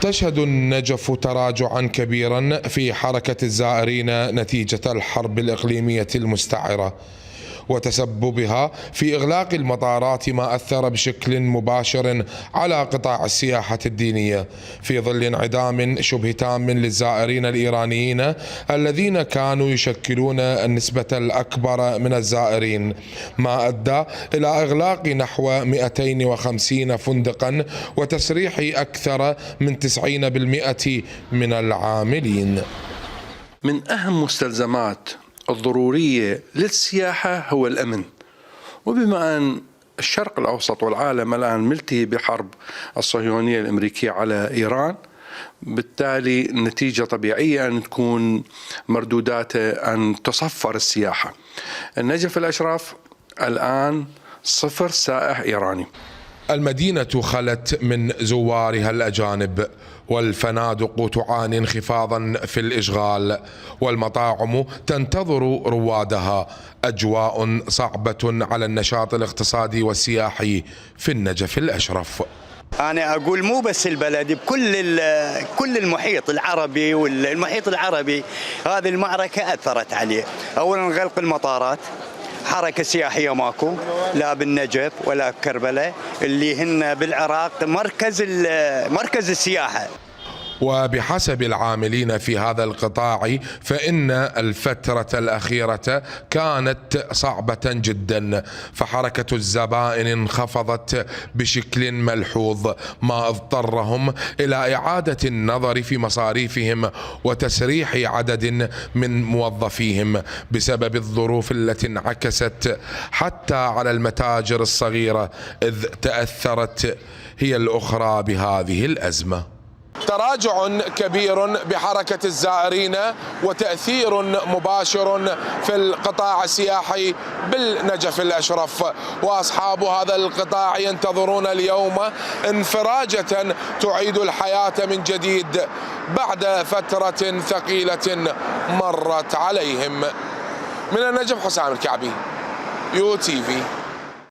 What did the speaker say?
تشهد النجف تراجعا كبيرا في حركة الزائرين نتيجة الحرب الإقليمية المستعرة وتسببها في إغلاق المطارات، ما أثر بشكل مباشر على قطاع السياحة الدينية في ظل انعدام شبه تام للزائرين الإيرانيين الذين كانوا يشكلون النسبة الأكبر من الزائرين، ما أدى إلى إغلاق نحو 250 فندقا وتسريح أكثر من 90% من العاملين. من أهم مستلزمات الضرورية للسياحة هو الأمن، وبما أن الشرق الأوسط والعالم الآن ملتهي بحرب الصهيونية الأمريكية على إيران، بالتالي نتيجة طبيعية أن تكون مردوداته أن تصفر السياحة. النجف الأشرف الآن 0 سائح إيراني. المدينة خلت من زوارها الأجانب، والفنادق تعاني انخفاضا في الإشغال، والمطاعم تنتظر روادها. أجواء صعبة على النشاط الاقتصادي والسياحي في النجف الأشرف. أنا أقول مو بس البلد، كل المحيط العربي، والمحيط العربي هذه المعركة أثرت عليه. أولا غلق المطارات، حركة سياحية ماكو لا بالنجف ولا كربلاء اللي هن بالعراق مركز السياحة. وبحسب العاملين في هذا القطاع فإن الفترة الأخيرة كانت صعبة جدا، فحركة الزبائن انخفضت بشكل ملحوظ، ما اضطرهم إلى إعادة النظر في مصاريفهم وتسريح عدد من موظفيهم بسبب الظروف التي انعكست حتى على المتاجر الصغيرة، إذ تأثرت هي الأخرى بهذه الأزمة. تراجع كبير بحركة الزائرين وتأثير مباشر في القطاع السياحي بالنجف الأشرف، وأصحاب هذا القطاع ينتظرون اليوم انفراجة تعيد الحياة من جديد بعد فترة ثقيلة مرت عليهم. من النجف حسام الكعبي، UTV.